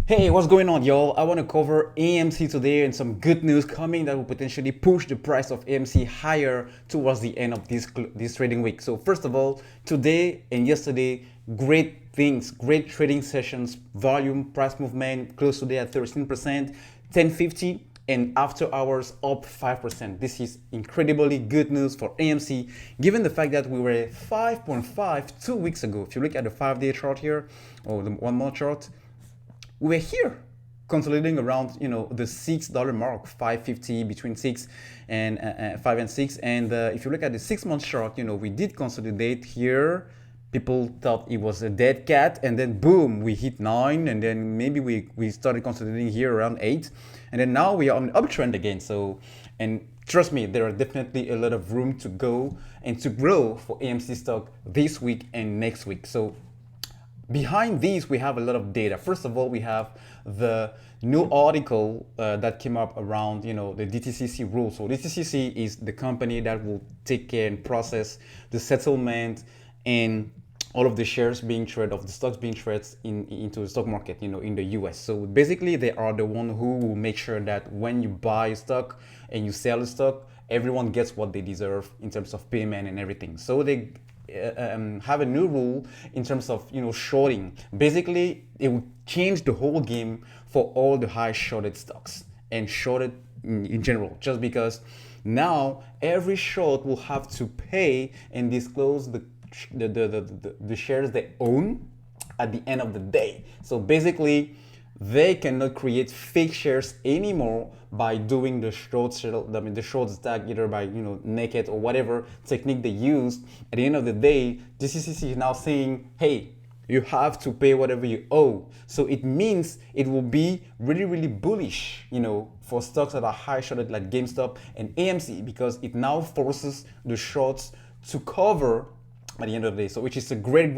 Hey, what's going on, y'all? I want to cover AMC today and some good news coming that will potentially push the price of AMC higher towards the end of this trading week. So first of all, today and yesterday, great things, great trading sessions, volume, price movement, close today at 13%, 1050, and after hours up 5%. This is incredibly good news for AMC, given the fact that we were at 5.5 2 weeks ago. If you look at the 5-day chart here, or the 1 month chart, we're here consolidating around the $6 mark, 550, between 6 and 5 and 6. And if you look at the 6 month chart, we did consolidate here. People thought it was a dead cat, and then boom, we hit 9, and then maybe we started consolidating here around 8, and then now we are on an uptrend again. So, and trust me, there are definitely a lot of room to go and to grow for AMC stock this week and next week. So behind these, we have a lot of data. First of all, we have the new article that came up around, the DTCC rule. So DTCC is the company that will take care and process the settlement and all of the shares being traded, of the stocks being traded into the stock market, in the US. So basically, they are the one who will make sure that when you buy a stock and you sell a stock, everyone gets what they deserve in terms of payment and everything. So they have a new rule in terms of shorting. Basically, it will change the whole game for all the high shorted stocks and shorted in general, just because now every short will have to pay and disclose the shares they own at the end of the day. So basically, they cannot create fake shares anymore by doing the short stack, either by naked or whatever technique they used. At the end of the day, DTCC is now saying, hey, you have to pay whatever you owe. So it means it will be really, really bullish, for stocks that are high shorted like GameStop and AMC, because it now forces the shorts to cover at the end of the day. So which is a great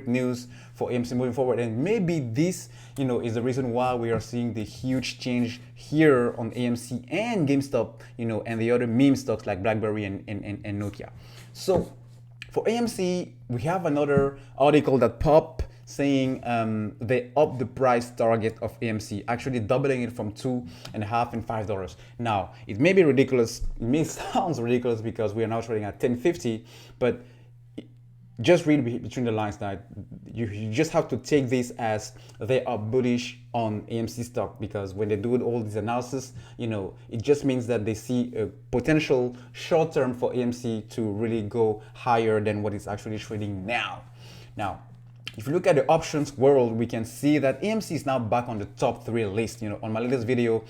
news for AMC moving forward. And maybe this, is the reason why we are seeing the huge change here on AMC and GameStop, and the other meme stocks like BlackBerry and Nokia. So for AMC, we have another article that popped saying they upped the price target of AMC, actually doubling it from $2.5 and $5. Now, it may be ridiculous, it may sound ridiculous because we are now trading at 1050, but just read between the lines that you just have to take this as they are bullish on AMC stock, because when they do all this analysis, it just means that they see a potential short term for AMC to really go higher than what it's actually trading now. Now, if you look at the options world, we can see that AMC is now back on the top 3 list. On my latest video,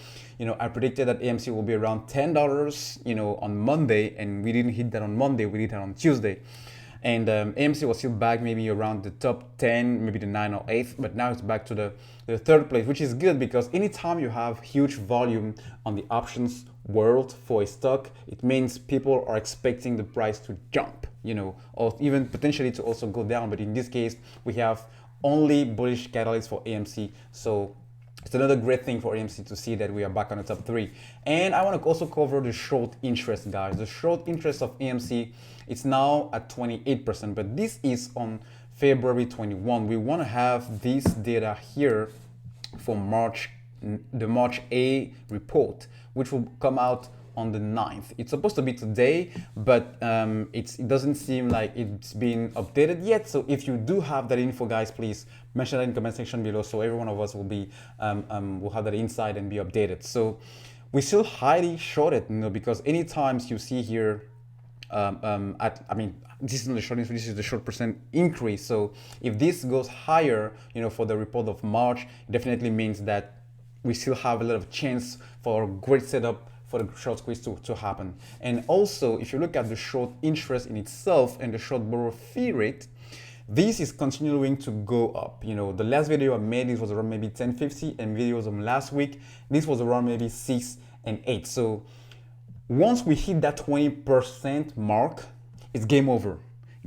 I predicted that AMC will be around $10, on Monday, and we didn't hit that on Monday, we did that on Tuesday. And AMC was still back maybe around the top 10, maybe the 9th or 8th, but now it's back to the 3rd place, which is good, because anytime you have huge volume on the options world for a stock, it means people are expecting the price to jump, or even potentially to also go down. But in this case, we have only bullish catalysts for AMC. So it's another great thing for AMC to see that we are back on the top 3. And I want to also cover the short interest, guys. The short interest of AMC, it's now at 28%, but this is on February 21. We want to have this data here for the March A report, which will come out on the 9th. It's supposed to be today, but it doesn't seem like it's been updated yet. So if you do have that info, guys, please mention that in the comment section below, so every one of us will be will have that insight and be updated. So we're still highly shorted, because anytime you see here this is not the short interest, this is the short percent increase. So if this goes higher, for the report of March, it definitely means that we still have a lot of chance for a great setup for the short squeeze to happen. And also, if you look at the short interest in itself and the short borrow fee rate, this is continuing to go up. The last video I made, this was around maybe 1050, and videos of last week, this was around maybe 6 and 8. So once we hit that 20% mark, it's game over.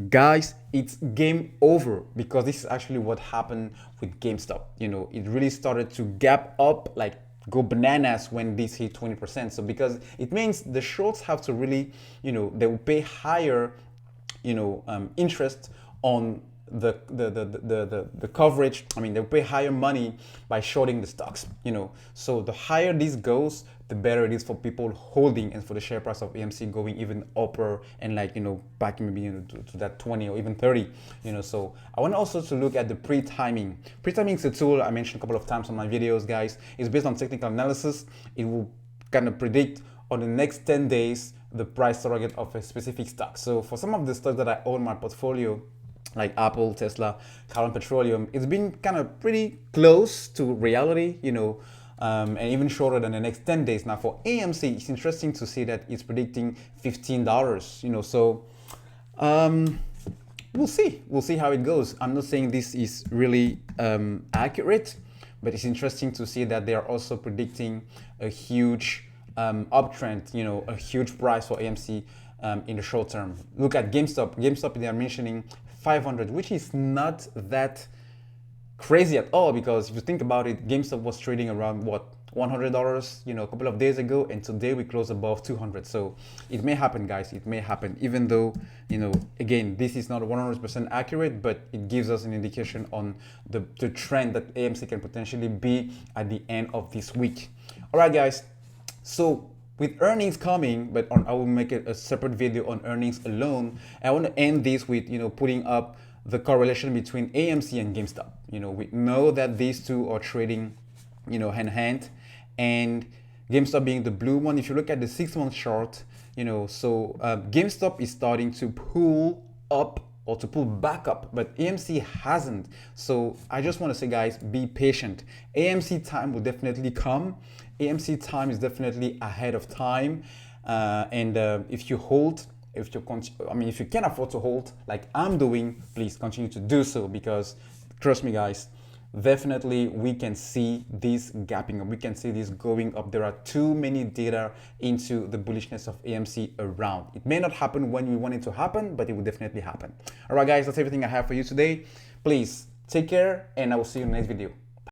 Guys, it's game over, because this is actually what happened with GameStop. It really started to gap up, like go bananas when this hit 20%. So because it means the shorts have to really, they will pay higher, interest on the coverage. I mean, they'll pay higher money by shorting the stocks, you know. So the higher this goes, the better it is for people holding and for the share price of AMC going even upper and, like, you know, back maybe, you know, to that 20 or even 30, you know. So I want also to look at the pre-timing. Pre-timing is a tool I mentioned a couple of times on my videos, guys. It's based on technical analysis. It will kind of predict on the next 10 days the price target of a specific stock. So for some of the stocks that I own in my portfolio, like Apple, Tesla, Carbon Petroleum, it's been kind of pretty close to reality, you know, and even shorter than the next 10 days. Now for AMC, it's interesting to see that it's predicting $15, you know, so we'll see how it goes. I'm not saying this is really accurate, but it's interesting to see that they are also predicting a huge uptrend, you know, a huge price for AMC in the short term. Look at GameStop. GameStop, they are mentioning 500, which is not that crazy at all, because if you think about it, GameStop was trading around what, $100, you know, a couple of days ago, and today we closed above 200. So it may happen, guys. It may happen, even though, you know, again, this is not 100% accurate, but it gives us an indication on the trend that AMC can potentially be at the end of this week. All right, guys. So with earnings coming, but I will make a separate video on earnings alone. I want to end this with, you know, putting up the correlation between AMC and GameStop. You know, we know that these two are trading, you know, hand in hand, and GameStop being the blue one. If you look at the 6-month chart, you know, so GameStop is starting to pull up or to pull back up, but AMC hasn't. So I just want to say, guys, be patient. AMC time will definitely come. AMC time is definitely ahead of time, and if you hold, if you can afford to hold like I'm doing, please continue to do so, because trust me, guys, definitely we can see this gapping up, we can see this going up. There are too many data into the bullishness of AMC around. It may not happen when we want it to happen, but it will definitely happen. All right, guys, that's everything I have for you today. Please take care, and I will see you in the next video.